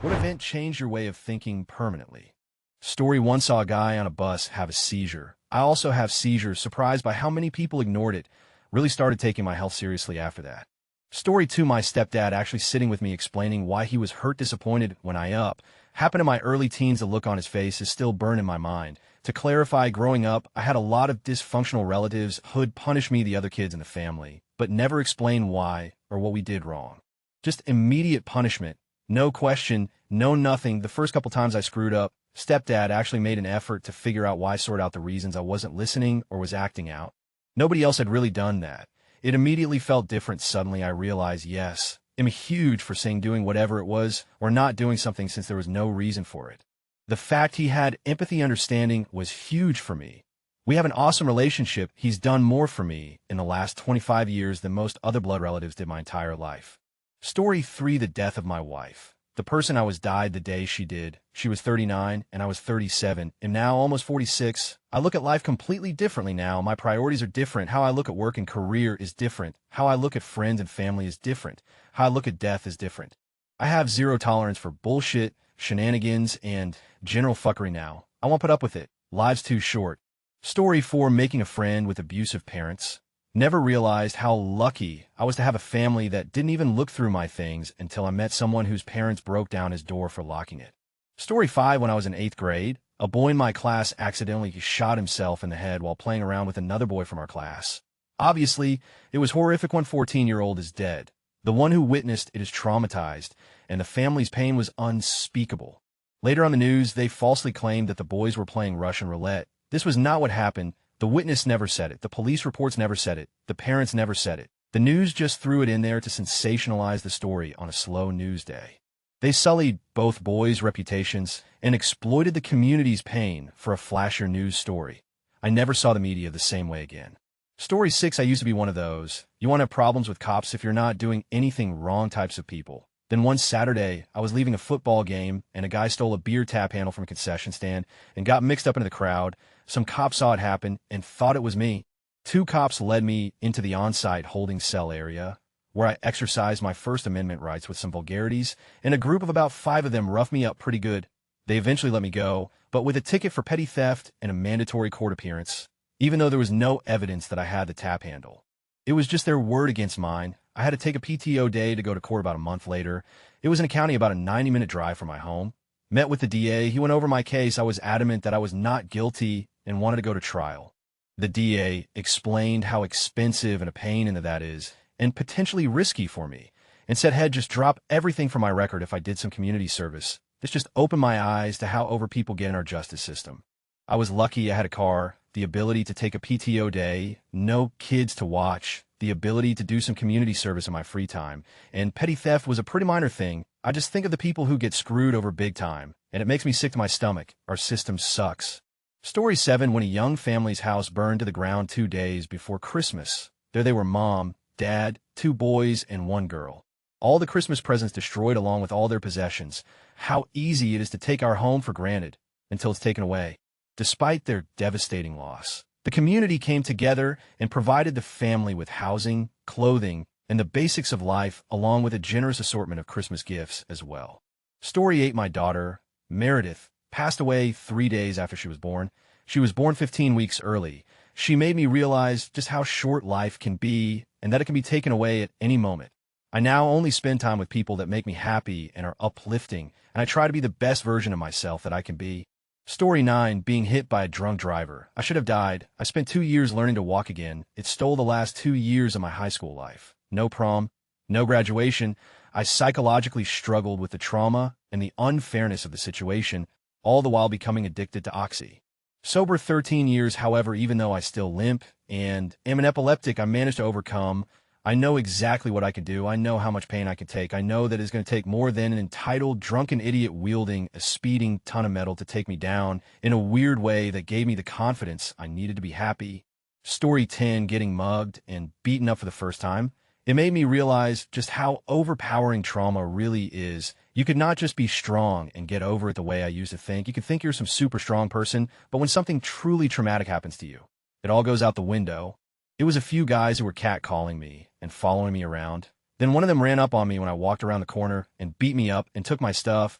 What event changed your way of thinking permanently? Story 1 saw a guy on a bus have a seizure. I also have seizures, surprised by how many people ignored it. Really started taking my health seriously after that. Story 2, my stepdad actually sitting with me explaining why he was hurt disappointed when I up. Happened in my early teens, the look on his face is still burned in my mind. To clarify, growing up, I had a lot of dysfunctional relatives who'd punish me, the other kids in the family, but never explain why or what we did wrong. Just immediate punishment. No question, no nothing. The first couple times I screwed up, stepdad actually made an effort to figure out why, sort out the reasons I wasn't listening or was acting out. Nobody else had really done that. It immediately felt different. Suddenly I realized, yes, I'm huge for saying doing whatever it was or not doing something since there was no reason for it. The fact he had empathy, understanding was huge for me. We have an awesome relationship. He's done more for me in the last 25 years than most other blood relatives did my entire life. Story 3, the death of my wife. The person I was died the day she did. She was 39 and I was 37, and now almost 46. I look at life completely differently now. My priorities are different. How I look at work and career is different. How I look at friends and family is different. How I look at death is different. I have zero tolerance for bullshit, shenanigans, and general fuckery now. I won't put up with it. Life's too short. Story 4, making a friend with abusive parents. Never realized how lucky I was to have a family that didn't even look through my things until I met someone whose parents broke down his door for locking it. Story 5, when I was in 8th grade, a boy in my class accidentally shot himself in the head while playing around with another boy from our class. Obviously, it was horrific when 14-year-old is dead. The one who witnessed it is traumatized, and the family's pain was unspeakable. Later on the news, they falsely claimed that the boys were playing Russian roulette. This was not what happened. The witness never said it. The police reports never said it. The parents never said it. The news just threw it in there to sensationalize the story on a slow news day. They sullied both boys' reputations and exploited the community's pain for a flashier news story. I never saw the media the same way again. Story 6, I used to be one of those. You want to have problems with cops if you're not doing anything wrong types of people. Then one Saturday, I was leaving a football game, and a guy stole a beer tap handle from a concession stand and got mixed up into the crowd. Some cops saw it happen and thought it was me. 2 cops led me into the on-site holding cell area, where I exercised my First Amendment rights with some vulgarities, and a group of about 5 of them roughed me up pretty good. They eventually let me go, but with a ticket for petty theft and a mandatory court appearance, even though there was no evidence that I had the tap handle. It was just their word against mine. I had to take a PTO day to go to court about a month later. It was in a county about a 90-minute drive from my home. Met with the DA. He went over my case. I was adamant that I was not guilty and wanted to go to trial. The DA explained how expensive and a pain in that is, and potentially risky for me, and said, "Head, just drop everything from my record if I did some community service." This just opened my eyes to how over people get in our justice system. I was lucky I had a car, the ability to take a PTO day, no kids to watch, the ability to do some community service in my free time, and petty theft was a pretty minor thing. I just think of the people who get screwed over big time, and it makes me sick to my stomach. Our system sucks. Story 7, when a young family's house burned to the ground 2 days before Christmas. There they were, mom, dad, 2 boys, and 1 girl. All the Christmas presents destroyed along with all their possessions. How easy it is to take our home for granted until it's taken away. Despite their devastating loss, the community came together and provided the family with housing, clothing, and the basics of life, along with a generous assortment of Christmas gifts as well. Story 8, my daughter, Meredith, passed away 3 days after she was born. She was born 15 weeks early. She made me realize just how short life can be and that it can be taken away at any moment. I now only spend time with people that make me happy and are uplifting, and I try to be the best version of myself that I can be. Story 9, being hit by a drunk driver. I should have died. I spent 2 years learning to walk again. It stole the last 2 years of my high school life. No prom, no graduation. I psychologically struggled with the trauma and the unfairness of the situation, all the while becoming addicted to Oxy. Sober 13 years, however, even though I still limp and am an epileptic, I managed to overcome. I know exactly what I can do. I know how much pain I can take. I know that it's going to take more than an entitled, drunken idiot wielding a speeding ton of metal to take me down in a weird way that gave me the confidence I needed to be happy. Story 10, getting mugged and beaten up for the first time. It made me realize just how overpowering trauma really is. You could not just be strong and get over it the way I used to think. You could think you're some super strong person, but when something truly traumatic happens to you, it all goes out the window. It was a few guys who were catcalling me and following me around. Then one of them ran up on me when I walked around the corner and beat me up and took my stuff.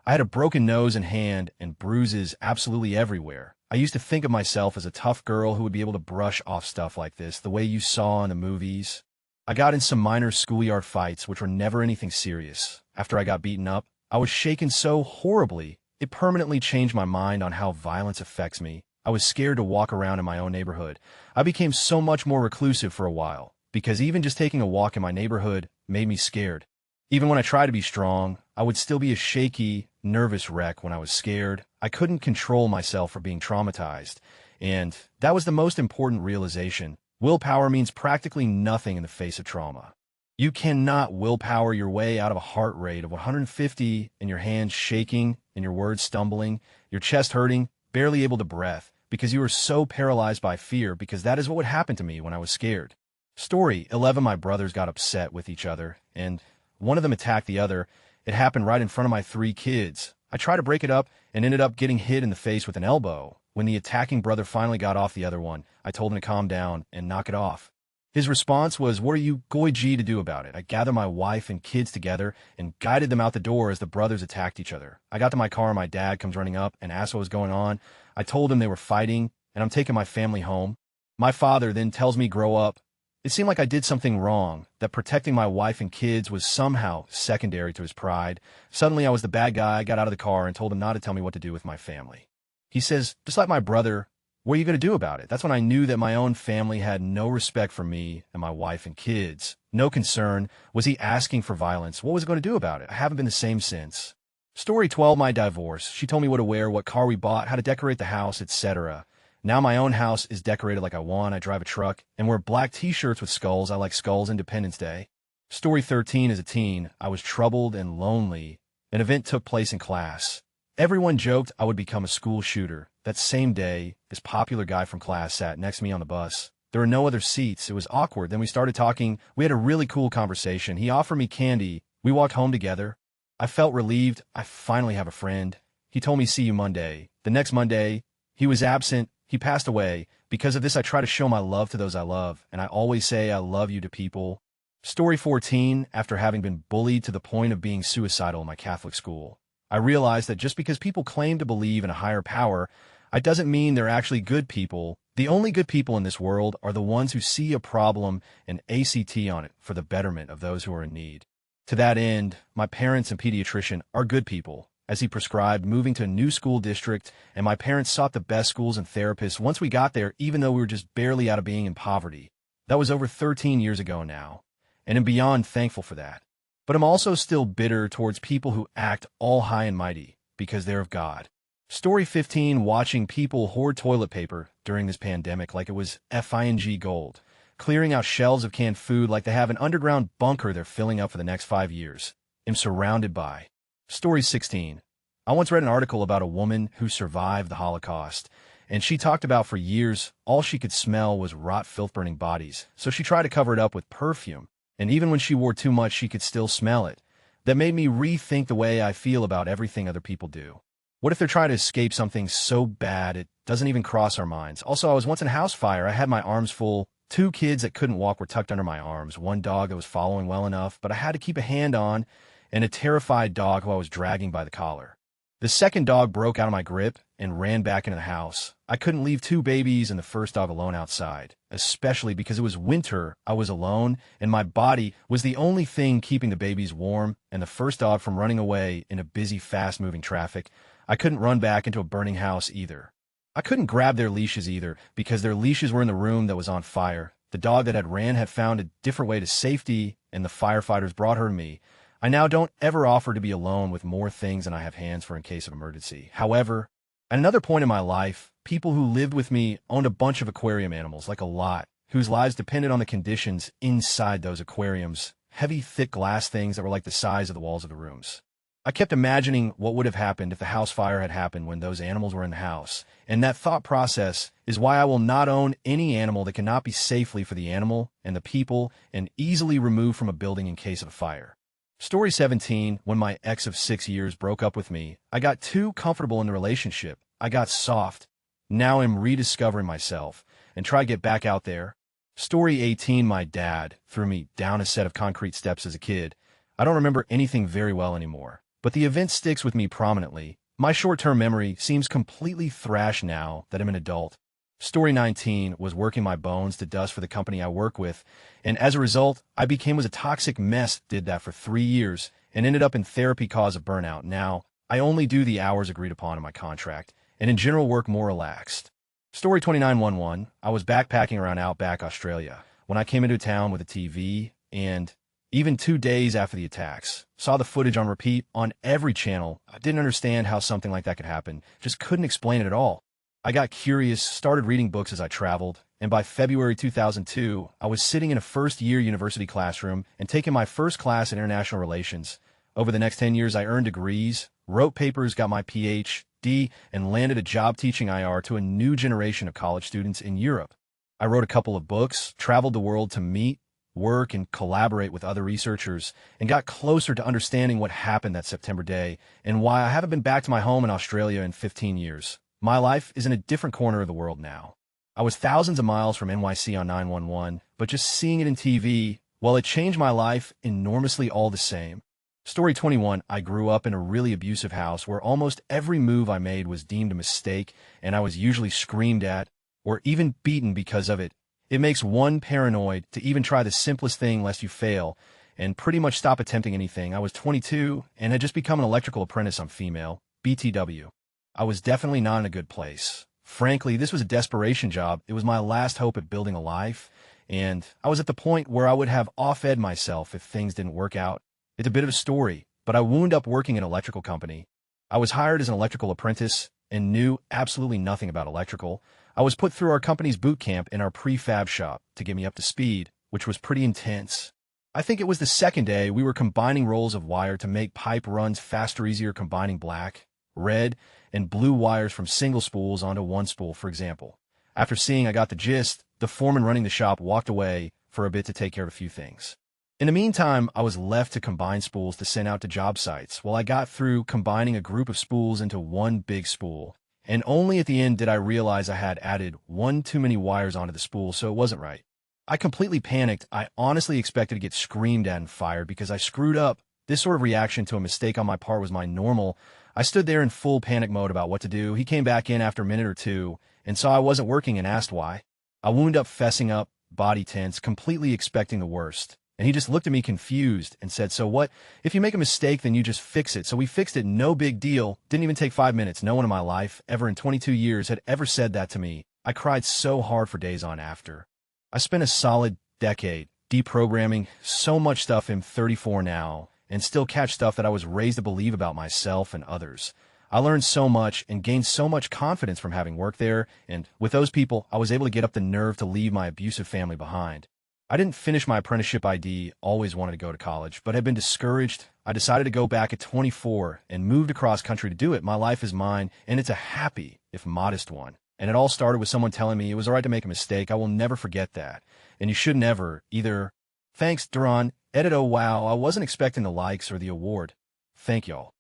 I had a broken nose and hand and bruises absolutely everywhere. I used to think of myself as a tough girl who would be able to brush off stuff like this, the way you saw in the movies. I got in some minor schoolyard fights, which were never anything serious. After I got beaten up, I was shaken so horribly, it permanently changed my mind on how violence affects me. I was scared to walk around in my own neighborhood. I became so much more reclusive for a while, because even just taking a walk in my neighborhood made me scared. Even when I tried to be strong, I would still be a shaky, nervous wreck when I was scared. I couldn't control myself for being traumatized. And that was the most important realization. Willpower means practically nothing in the face of trauma. You cannot willpower your way out of a heart rate of 150 and your hands shaking and your words stumbling, your chest hurting, barely able to breathe, because you were so paralyzed by fear, because that is what would happen to me when I was scared. Story 11. My brothers got upset with each other, and one of them attacked the other. It happened right in front of my 3 kids. I tried to break it up and ended up getting hit in the face with an elbow. When the attacking brother finally got off the other one, I told him to calm down and knock it off. His response was, "What are you going to do about it?" I gathered my wife and kids together and guided them out the door as the brothers attacked each other. I got to my car and my dad comes running up and asked what was going on. I told him they were fighting and I'm taking my family home. My father then tells me, "Grow up." It seemed like I did something wrong, that protecting my wife and kids was somehow secondary to his pride. Suddenly I was the bad guy. I got out of the car and told him not to tell me what to do with my family. He says, "Just like my brother, what are you going to do about it?" That's when I knew that my own family had no respect for me and my wife and kids. No concern. Was he asking for violence? What was I going to do about it? I haven't been the same since. Story 12. My divorce. She told me what to wear, what car we bought, how to decorate the house, etc. Now my own house is decorated like I want. I drive a truck and wear black t-shirts with skulls. I like skulls. Independence Day. Story 13. As a teen, I was troubled and lonely. An event took place in class. Everyone joked I would become a school shooter. That same day, this popular guy from class sat next to me on the bus. There were no other seats. It was awkward. Then we started talking. We had a really cool conversation. He offered me candy. We walked home together. I felt relieved. I finally have a friend. He told me, "See you Monday." The next Monday, he was absent. He passed away. Because of this, I try to show my love to those I love, and I always say I love you to people. Story 14. After having been bullied to the point of being suicidal in my Catholic school, I realized that just because people claim to believe in a higher power, it doesn't mean they're actually good people. The only good people in this world are the ones who see a problem and ACT on it for the betterment of those who are in need. To that end, my parents and pediatrician are good people, as he prescribed moving to a new school district, and my parents sought the best schools and therapists once we got there, even though we were just barely out of being in poverty. That was over 13 years ago now, and I'm beyond thankful for that. But I'm also still bitter towards people who act all high and mighty because they're of God. Story 15. Watching people hoard toilet paper during this pandemic like it was FING gold, clearing out shelves of canned food like they have an underground bunker they're filling up for the next 5 years. I'm surrounded by. Story 16. I once read an article about a woman who survived the Holocaust, and she talked about for years all she could smell was rot, filth-burning bodies, so she tried to cover it up with perfume, and even when she wore too much, she could still smell it. That made me rethink the way I feel about everything other people do. What if they're trying to escape something so bad it doesn't even cross our minds? Also, I was once in a house fire. I had my arms full. 2 kids that couldn't walk were tucked under my arms. 1 dog that was following well enough, but I had to keep a hand on, and a terrified dog who I was dragging by the collar. The second dog broke out of my grip and ran back into the house. I couldn't leave 2 babies and the first dog alone outside, especially because it was winter. I was alone, and my body was the only thing keeping the babies warm and the first dog from running away in a busy, fast-moving traffic. I couldn't run back into a burning house either. I couldn't grab their leashes either because their leashes were in the room that was on fire. The dog that had ran had found a different way to safety, and the firefighters brought her to me. I now don't ever offer to be alone with more things than I have hands for in case of emergency. However, at another point in my life, people who lived with me owned a bunch of aquarium animals, like a lot, whose lives depended on the conditions inside those aquariums, heavy, thick glass things that were like the size of the walls of the rooms. I kept imagining what would have happened if the house fire had happened when those animals were in the house, and that thought process is why I will not own any animal that cannot be safely for the animal and the people and easily removed from a building in case of a fire. Story 17. When my ex of 6 years broke up with me, I got too comfortable in the relationship. I got soft. Now I'm rediscovering myself and try to get back out there. Story 18. My dad threw me down a set of concrete steps as a kid. I don't remember anything very well anymore, but the event sticks with me prominently. My short-term memory seems completely thrashed now that I'm an adult. Story 19 was working my bones to dust for the company I work with, and as a result, I was a toxic mess. Did that for 3 years and ended up in therapy cause of burnout. Now, I only do the hours agreed upon in my contract, and in general work more relaxed. Story 2911. I was backpacking around Outback, Australia, when I came into town with a TV, and even 2 days after the attacks, saw the footage on repeat on every channel. I didn't understand how something like that could happen, just couldn't explain it at all. I got curious, started reading books as I traveled, and by February 2002, I was sitting in a first-year university classroom and taking my first class in international relations. Over the next 10 years, I earned degrees, wrote papers, got my PhD, and landed a job teaching IR to a new generation of college students in Europe. I wrote a couple of books, traveled the world to meet, work, and collaborate with other researchers, and got closer to understanding what happened that September day and why I haven't been back to my home in Australia in 15 years. My life is in a different corner of the world now. I was thousands of miles from NYC on 911, but just seeing it in TV, well, it changed my life enormously all the same. Story 21. I grew up in a really abusive house where almost every move I made was deemed a mistake, and I was usually screamed at or even beaten because of it. It makes one paranoid to even try the simplest thing lest you fail, and pretty much stop attempting anything. I was 22 and had just become an electrical apprentice on Familial, BTW. I was definitely not in a good place. Frankly, this was a desperation job. It was my last hope at building a life, and I was at the point where I would have off-ed myself if things didn't work out. It's a bit of a story, but I wound up working in an electrical company. I was hired as an electrical apprentice and knew absolutely nothing about electrical. I was put through our company's boot camp in our prefab shop to get me up to speed, which was pretty intense. I think it was the second day we were combining rolls of wire to make pipe runs faster, easier, combining black, red, and blue wires from single spools onto one spool, for example. After seeing I got the gist, the foreman running the shop walked away for a bit to take care of a few things. In the meantime, I was left to combine spools to send out to job sites while I got through combining a group of spools into one big spool. And only at the end did I realize I had added one too many wires onto the spool, so it wasn't right. I completely panicked. I honestly expected to get screamed at and fired because I screwed up. This sort of reaction to a mistake on my part was my normal. I stood there in full panic mode about what to do. He came back in after a minute or two and saw I wasn't working and asked why. I wound up fessing up, body tense, completely expecting the worst. And he just looked at me confused and said, "So what? If you make a mistake, then you just fix it." So we fixed it, no big deal. Didn't even take 5 minutes. No one in my life, ever in 22 years, had ever said that to me. I cried so hard for days on after. I spent a solid decade deprogramming so much stuff. I'm 34 now, and still catch stuff that I was raised to believe about myself and others. I learned so much and gained so much confidence from having worked there, and with those people, I was able to get up the nerve to leave my abusive family behind. I didn't finish my apprenticeship ID, always wanted to go to college, but had been discouraged. I decided to go back at 24 and moved across country to do it. My life is mine, and it's a happy, if modest one. And it all started with someone telling me it was all right to make a mistake. I will never forget that. And you should never, either. Thanks, Duran. Edit. Oh, wow, I wasn't expecting the likes or the award. Thank y'all.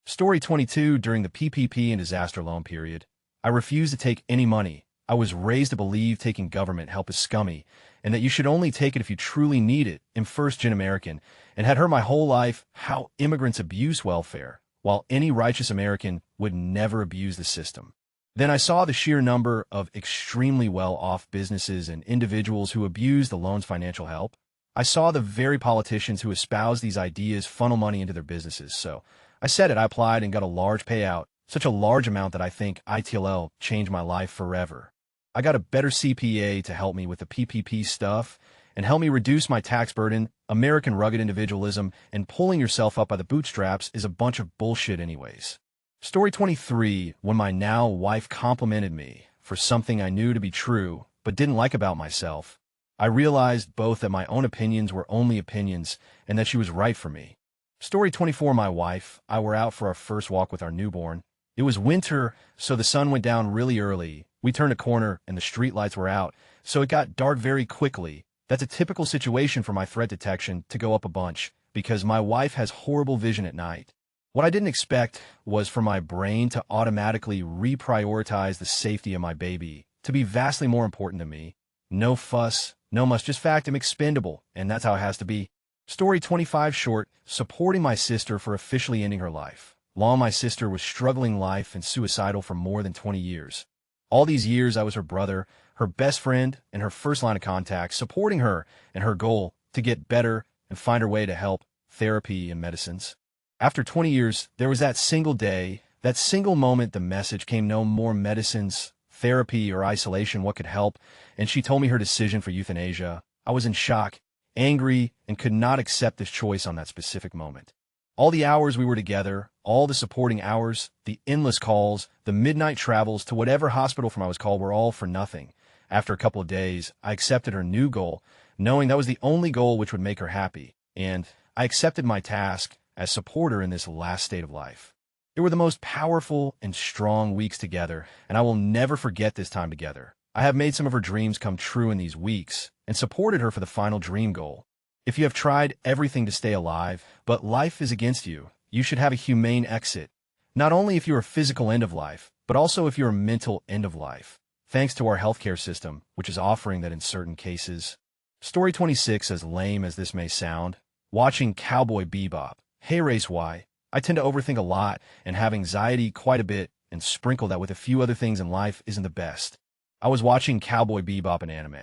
Story 22. During the PPP and disaster loan period, I refused to take any money. I was raised to believe taking government help is scummy, and that you should only take it if you truly need it. I'm first-gen American, and had heard my whole life how immigrants abuse welfare, while any righteous American would never abuse the system. Then I saw the sheer number of extremely well-off businesses and individuals who abuse the loan's financial help. I saw the very politicians who espouse these ideas funnel money into their businesses. So I said it. I applied and got a large payout, such a large amount that I think ITLL changed my life forever. I got a better CPA to help me with the PPP stuff and help me reduce my tax burden. American rugged individualism and pulling yourself up by the bootstraps is a bunch of bullshit anyways. Story 23. When my now wife complimented me for something I knew to be true but didn't like about myself, I realized both that my own opinions were only opinions and that she was right for me. Story 24. My wife, I were out for our first walk with our newborn. It was winter, so the sun went down really early. We turned a corner and the streetlights were out, so it got dark very quickly. That's a typical situation for my threat detection to go up a bunch, because my wife has horrible vision at night. What I didn't expect was for my brain to automatically reprioritize the safety of my baby to be vastly more important to me. No fuss, No must, just fact, I'm expendable, and that's how it has to be. Story 25 short, supporting my sister for officially ending her life. Long my sister was struggling life and suicidal for more than 20 years. All these years I was her brother, her best friend, and her first line of contact, supporting her and her goal to get better and find her way to help, therapy, and medicines. After 20 years, there was that single day, that single moment the message came: no more medicines, therapy, or isolation, what could help? And she told me her decision for euthanasia. I was in shock, angry, and could not accept this choice on that specific moment. All the hours we were together, all the supporting hours, the endless calls, the midnight travels to whatever hospital from I was called were all for nothing. After a couple of days, I accepted her new goal, knowing that was the only goal which would make her happy, and I accepted my task as supporter in this last state of life. It were the most powerful and strong weeks together, and I will never forget this time together. I have made some of her dreams come true in these weeks, and supported her for the final dream goal. If you have tried everything to stay alive, but life is against you, you should have a humane exit. Not only if you are physical end of life, but also if you are mental end of life. Thanks to our healthcare system, which is offering that in certain cases. Story 26, as lame as this may sound, watching Cowboy Bebop. Hey Race Y, I tend to overthink a lot and have anxiety quite a bit, and sprinkle that with a few other things in life isn't the best. I was watching Cowboy Bebop, an anime,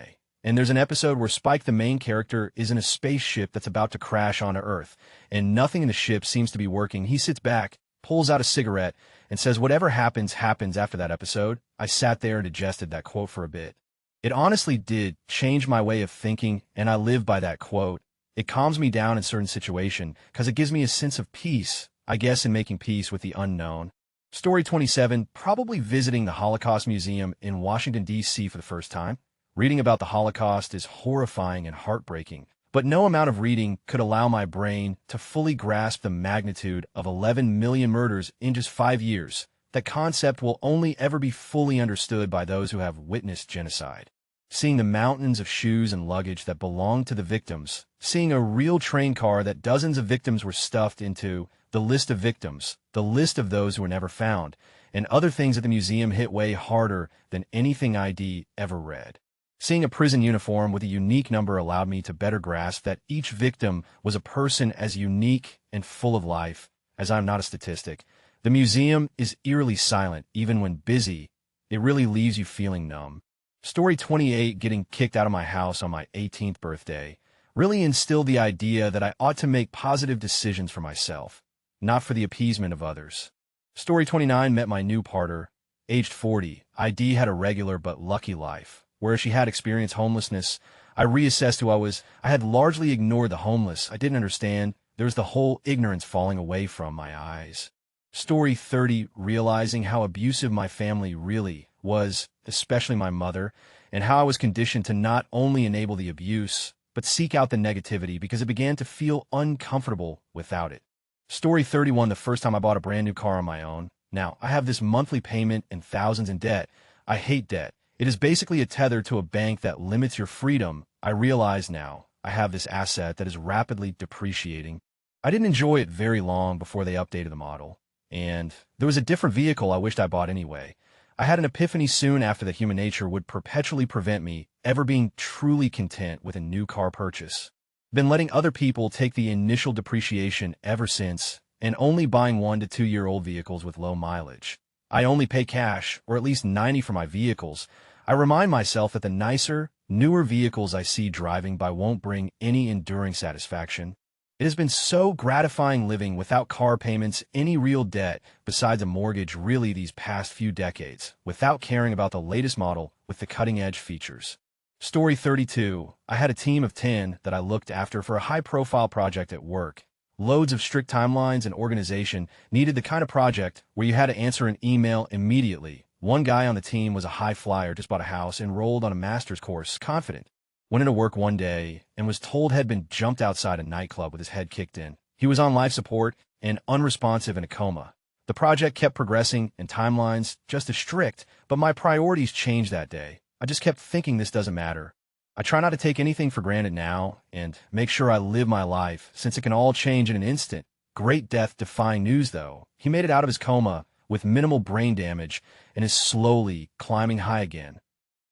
and there's an episode where Spike, the main character, is in a spaceship that's about to crash onto Earth, and nothing in the ship seems to be working. He sits back, pulls out a cigarette, and says, "Whatever happens, happens." After that episode, I sat there and digested that quote for a bit. It honestly did change my way of thinking, and I live by that quote. It calms me down in certain situations because it gives me a sense of peace, I guess, in making peace with the unknown. Story 27, probably visiting the Holocaust Museum in Washington, D.C. for the first time. Reading about the Holocaust is horrifying and heartbreaking, but no amount of reading could allow my brain to fully grasp the magnitude of 11 million murders in just 5 years. That concept will only ever be fully understood by those who have witnessed genocide. Seeing the mountains of shoes and luggage that belonged to the victims, seeing a real train car that dozens of victims were stuffed into, the list of victims, the list of those who were never found, and other things at the museum hit way harder than anything I'd ever read. Seeing a prison uniform with a unique number allowed me to better grasp that each victim was a person as unique and full of life as I'm not a statistic. The museum is eerily silent, even when busy. It really leaves you feeling numb. Story 28, getting kicked out of my house on my 18th birthday, really instilled the idea that I ought to make positive decisions for myself, not for the appeasement of others. Story 29, met my new partner, aged 40. ID had a regular but lucky life. Whereas she had experienced homelessness, I reassessed who I was. I had largely ignored the homeless. I didn't understand. There was the whole ignorance falling away from my eyes. Story 30, realizing how abusive my family really was, especially my mother, and how I was conditioned to not only enable the abuse, but seek out the negativity because it began to feel uncomfortable without it. Story 31, the first time I bought a brand new car on my own. Now, I have this monthly payment and thousands in debt. I hate debt. It is basically a tether to a bank that limits your freedom. I realize now I have this asset that is rapidly depreciating. I didn't enjoy it very long before they updated the model, and there was a different vehicle I wished I bought anyway. I had an epiphany soon after that human nature would perpetually prevent me ever being truly content with a new car purchase. Been letting other people take the initial depreciation ever since, and only buying 1 to 2 year old vehicles with low mileage. I only pay cash, or at least 90 for my vehicles. I remind myself that the nicer, newer vehicles I see driving by won't bring any enduring satisfaction. It has been so gratifying living without car payments, any real debt besides a mortgage really these past few decades, without caring about the latest model with the cutting-edge features. Story 32. I had a team of 10 that I looked after for a high-profile project at work. Loads of strict timelines and organization needed the kind of project where you had to answer an email immediately. One guy on the team was a high flyer, just bought a house, enrolled on a master's course, confident. Went into work one day and was told had been jumped outside a nightclub with his head kicked in. He was on life support and unresponsive in a coma. The project kept progressing and timelines just as strict, but my priorities changed that day. I just kept thinking this doesn't matter. I try not to take anything for granted now and make sure I live my life since it can all change in an instant. Great death-defying news though. He made it out of his coma with minimal brain damage and is slowly climbing high again.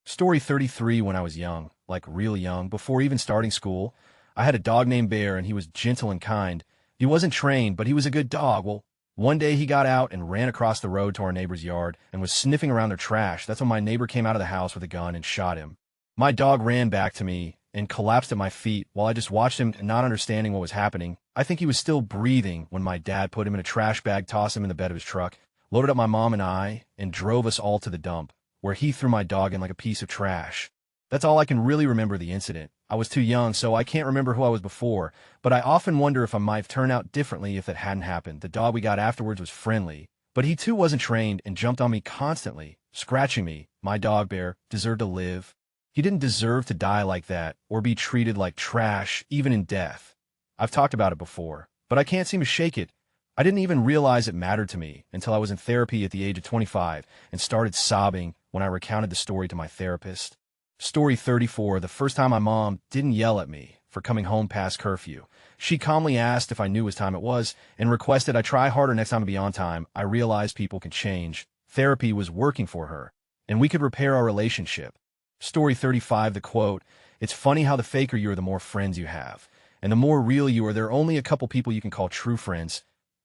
Story 33, when I was young, like real young, before even starting school. I had a dog named Bear, and he was gentle and kind. He wasn't trained, but he was a good dog. Well, one day he got out and ran across the road to our neighbor's yard and was sniffing around their trash. That's when my neighbor came out of the house with a gun and shot him. My dog ran back to me and collapsed at my feet while I just watched him, not understanding what was happening. I think he was still breathing when my dad put him in a trash bag, tossed him in the bed of his truck, loaded up my mom and I, and drove us all to the dump, where he threw my dog in like a piece of trash. That's all I can really remember of the incident. I was too young, so I can't remember who I was before, but I often wonder if I might have turned out differently if that hadn't happened. The dog we got afterwards was friendly, but he too wasn't trained and jumped on me constantly, scratching me. My dog Bear deserved to live. He didn't deserve to die like that or be treated like trash, even in death. I've talked about it before, but I can't seem to shake it. I didn't even realize it mattered to me until I was in therapy at the age of 25 and started sobbing when I recounted the story to my therapist. Story 34, the first time my mom didn't yell at me for coming home past curfew. She calmly asked if I knew what time it was and requested I try harder next time to be on time. I realized people can change. Therapy was working for her, and we could repair our relationship. Story 35, the quote, "It's funny how the faker you are, the more friends you have. And the more real you are, there are only a couple people you can call true friends."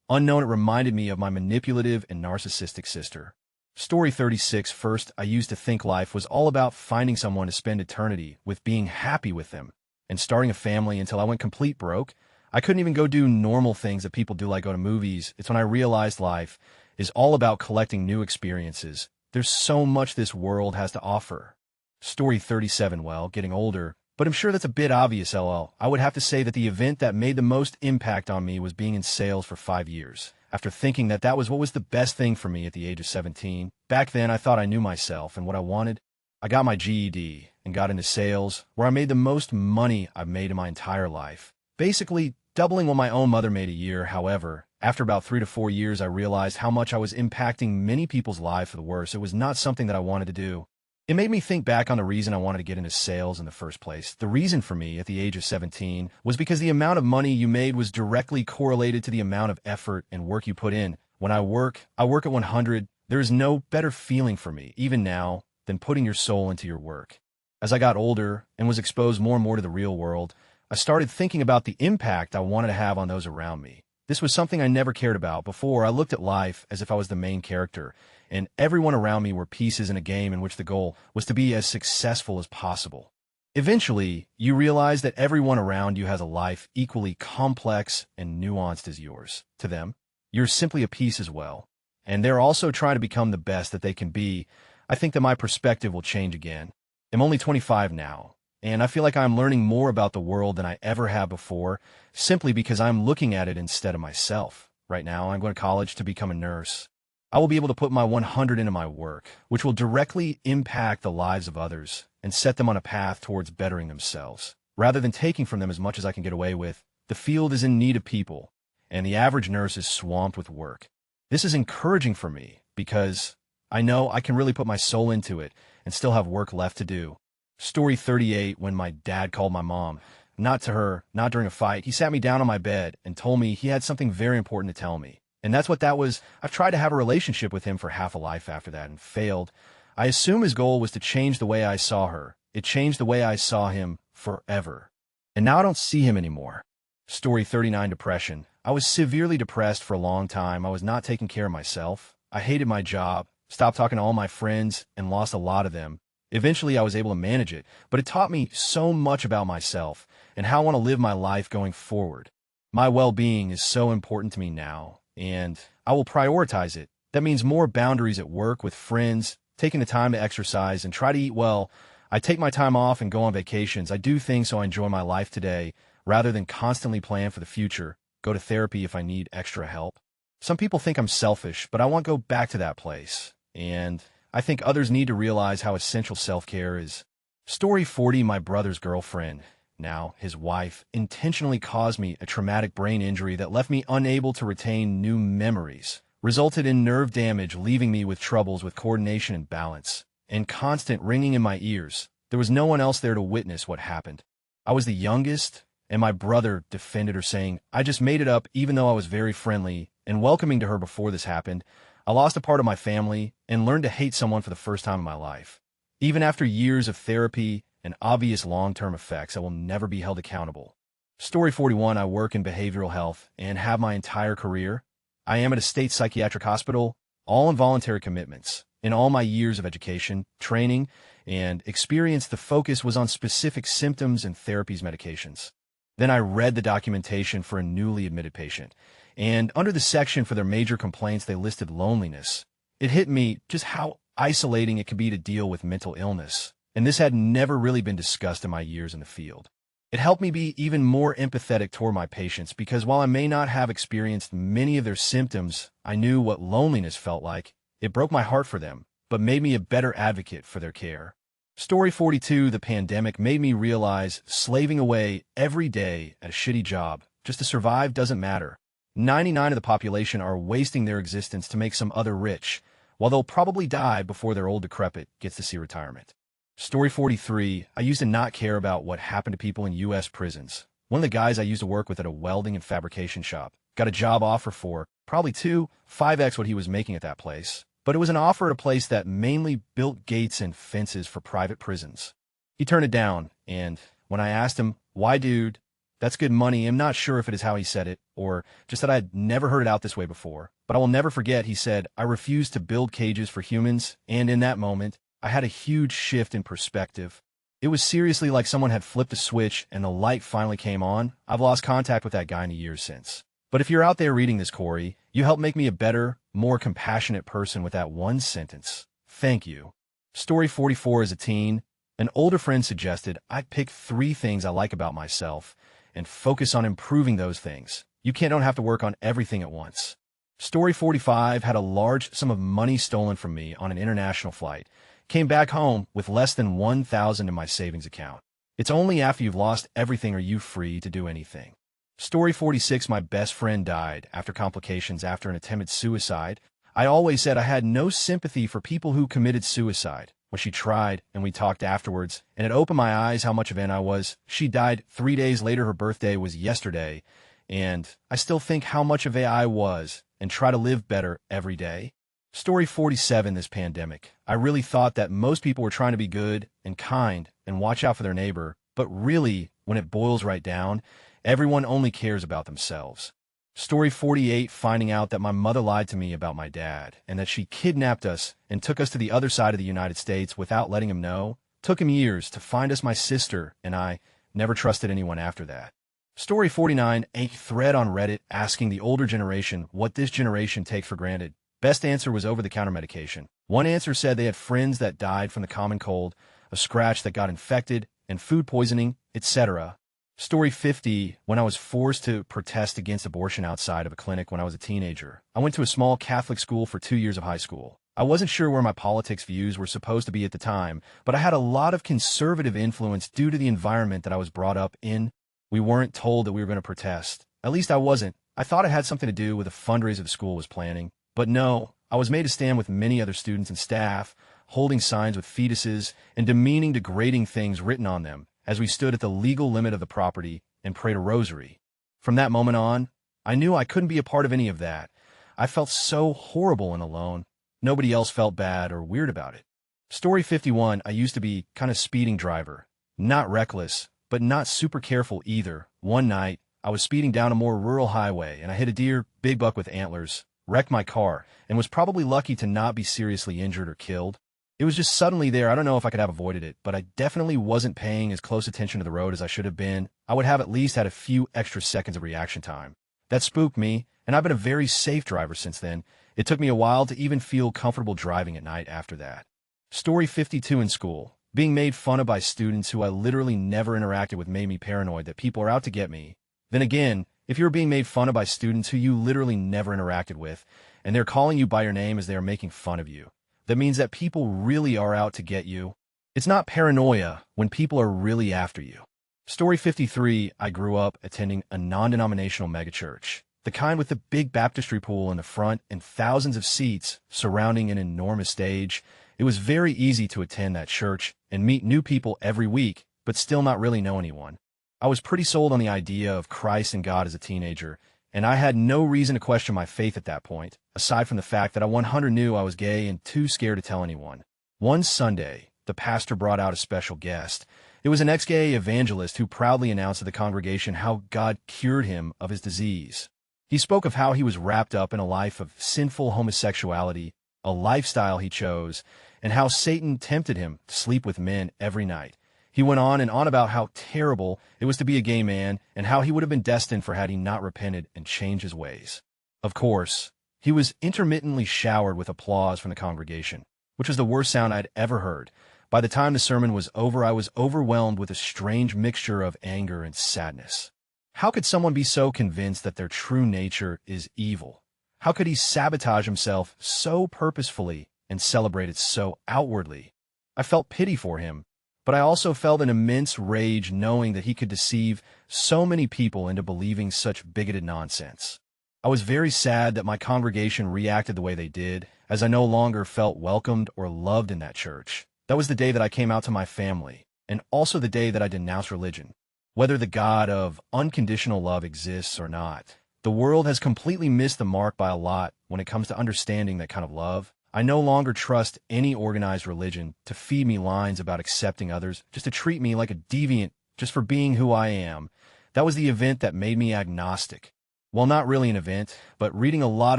Unknown, it reminded me of my manipulative and narcissistic sister. Story 36, first, I used to think life was all about finding someone to spend eternity with, being happy with them, and starting a family until I went complete broke. I couldn't even go do normal things that people do, like go to movies. It's when I realized life is all about collecting new experiences. There's so much this world has to offer. Story 37, well, getting older, but I'm sure that's a bit obvious, lol. I would have to say that the event that made the most impact on me was being in sales for 5 years. After thinking that that was what was the best thing for me at the age of 17. Back then, I thought I knew myself and what I wanted. I got my GED and got into sales, where I made the most money I've made in my entire life. Basically, doubling what my own mother made a year. However, after about 3 to 4 years, I realized how much I was impacting many people's lives for the worse. It was not something that I wanted to do. It made me think back on the reason I wanted to get into sales in the first place. The reason for me at the age of 17 was because the amount of money you made was directly correlated to the amount of effort and work you put in. When I work at 100. There is no better feeling for me, even now, than putting your soul into your work. As I got older and was exposed more and more to the real world, I started thinking about the impact I wanted to have on those around me. This was something I never cared about before. I looked at life as if I was the main character, and everyone around me were pieces in a game in which the goal was to be as successful as possible. Eventually, you realize that everyone around you has a life equally complex and nuanced as yours. To them, you're simply a piece as well, and they're also trying to become the best that they can be. I think that my perspective will change again. I'm only 25 now, and I feel like I'm learning more about the world than I ever have before, simply because I'm looking at it instead of myself. Right now, I'm going to college to become a nurse. I will be able to put my 100 into my work, which will directly impact the lives of others and set them on a path towards bettering themselves. Rather than taking from them as much as I can get away with, the field is in need of people, and the average nurse is swamped with work. This is encouraging for me because I know I can really put my soul into it and still have work left to do. Story 38, when my dad called my mom. Not to her, not during a fight. He sat me down on my bed and told me he had something very important to tell me. And that's what that was. I've tried to have a relationship with him for half a life after that and failed. I assume his goal was to change the way I saw her. It changed the way I saw him forever. And now I don't see him anymore. Story 39, depression. I was severely depressed for a long time. I was not taking care of myself. I hated my job, stopped talking to all my friends, and lost a lot of them. Eventually, I was able to manage it, but it taught me so much about myself and how I want to live my life going forward. My well-being is so important to me now, and I will prioritize it. That means more boundaries at work, with friends, taking the time to exercise and try to eat well. I take my time off and go on vacations. I do things so I enjoy my life today, rather than constantly plan for the future. Go to therapy if I need extra help. Some people think I'm selfish, but I want to go back to that place. And I think others need to realize how essential self-care is. Story 40, my brother's girlfriend, now his wife, intentionally caused me a traumatic brain injury that left me unable to retain new memories, resulted in nerve damage, leaving me with troubles with coordination and balance, and constant ringing in my ears. There was no one else there to witness what happened. I was the youngest, and my brother defended her, saying, "I just made it up," even though I was very friendly and welcoming to her before this happened. I lost a part of my family and learned to hate someone for the first time in my life. Even after years of therapy and obvious long-term effects, I will never be held accountable. Story 41, I work in behavioral health and have my entire career. I am at a state psychiatric hospital, all involuntary commitments. In all my years of education, training, and experience, the focus was on specific symptoms and therapies, medications. Then I read the documentation for a newly admitted patient, and under the section for their major complaints, they listed loneliness. It hit me just how isolating it can be to deal with mental illness, and this had never really been discussed in my years in the field. It helped me be even more empathetic toward my patients because while I may not have experienced many of their symptoms, I knew what loneliness felt like. It broke my heart for them, but made me a better advocate for their care. Story 42, the pandemic made me realize slaving away every day at a shitty job just to survive doesn't matter. 99% of the population are wasting their existence to make some other rich, while they'll probably die before their old decrepit gets to see retirement. Story 43, I used to not care about what happened to people in U.S. prisons. One of the guys I used to work with at a welding and fabrication shop got a job offer for probably 5x what he was making at that place. But it was an offer at a place that mainly built gates and fences for private prisons. He turned it down, and when I asked him, why, dude, that's good money, I'm not sure if it is how he said it, or just that I'd never heard it out this way before. But I will never forget, he said, I refuse to build cages for humans, and in that moment, I had a huge shift in perspective. It was seriously like someone had flipped a switch and the light finally came on. I've lost contact with that guy in the years since. But if you're out there reading this, Corey, you helped make me a better, more compassionate person with that one sentence. Thank you. Story 44, as a teen, an older friend suggested I pick 3 things I like about myself and focus on improving those things. You don't have to work on everything at once. Story 45, had a large sum of money stolen from me on an international flight. Came back home with less than $1,000 in my savings account. It's only after you've lost everything are you free to do anything. Story 46, my best friend died after complications after an attempted suicide. I always said I had no sympathy for people who committed suicide. When she tried and we talked afterwards, and it opened my eyes how much of an I was. She died 3 days later. Her birthday was yesterday, and I still think how much of a I was and try to live better every day. Story 47, this pandemic. I really thought that most people were trying to be good and kind and watch out for their neighbor, but really, when it boils right down, everyone only cares about themselves. Story 48, finding out that my mother lied to me about my dad and that she kidnapped us and took us to the other side of the United States without letting him know. Took him years to find us, my sister, and I never trusted anyone after that. Story 49, a thread on Reddit asking the older generation what this generation takes for granted. Best answer was over-the-counter medication. One answer said they had friends that died from the common cold, a scratch that got infected, and food poisoning, etc. Story 50, when I was forced to protest against abortion outside of a clinic when I was a teenager. I went to a small Catholic school for 2 years of high school. I wasn't sure where my politics views were supposed to be at the time, but I had a lot of conservative influence due to the environment that I was brought up in. We weren't told that we were going to protest. At least I wasn't. I thought it had something to do with a fundraiser the school was planning. But no, I was made to stand with many other students and staff, holding signs with fetuses and demeaning, degrading things written on them as we stood at the legal limit of the property and prayed a rosary. From that moment on, I knew I couldn't be a part of any of that. I felt so horrible and alone. Nobody else felt bad or weird about it. Story 51, I used to be kind of speeding driver. Not reckless, but not super careful either. One night, I was speeding down a more rural highway and I hit a deer, big buck with antlers, wrecked my car, and was probably lucky to not be seriously injured or killed. It was just suddenly there. I don't know if I could have avoided it, but I definitely wasn't paying as close attention to the road as I should have been. I would have at least had a few extra seconds of reaction time. That spooked me, and I've been a very safe driver since then. It took me a while to even feel comfortable driving at night after that. Story 52, in school. Being made fun of by students who I literally never interacted with made me paranoid that people are out to get me. Then again, if you're being made fun of by students who you literally never interacted with, and they're calling you by your name as they are making fun of you, that means that people really are out to get you. It's not paranoia when people are really after you. Story 53, I grew up attending a non-denominational megachurch, the kind with the big baptistry pool in the front and thousands of seats surrounding an enormous stage. It was very easy to attend that church and meet new people every week, but still not really know anyone. I was pretty sold on the idea of Christ and God as a teenager, and I had no reason to question my faith at that point, aside from the fact that I 100% knew I was gay and too scared to tell anyone. One Sunday, the pastor brought out a special guest, It was an ex-gay evangelist who proudly announced to the congregation how God cured him of his disease. He spoke of how he was wrapped up in a life of sinful homosexuality, a lifestyle he chose, and how Satan tempted him to sleep with men every night. He went on and on about how terrible it was to be a gay man and how he would have been destined for had he not repented and changed his ways. Of course, he was intermittently showered with applause from the congregation, which was the worst sound I'd ever heard. By the time the sermon was over, I was overwhelmed with a strange mixture of anger and sadness. How could someone be so convinced that their true nature is evil? How could he sabotage himself so purposefully and celebrate it so outwardly? I felt pity for him, but I also felt an immense rage knowing that he could deceive so many people into believing such bigoted nonsense. I was very sad that my congregation reacted the way they did, as I no longer felt welcomed or loved in that church. That was the day that I came out to my family, and also the day that I denounced religion. Whether the God of unconditional love exists or not, the world has completely missed the mark by a lot when it comes to understanding that kind of love. I no longer trust any organized religion to feed me lines about accepting others, just to treat me like a deviant just for being who I am. That was the event that made me agnostic. Well, not really an event, but reading a lot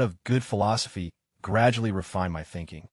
of good philosophy gradually refined my thinking.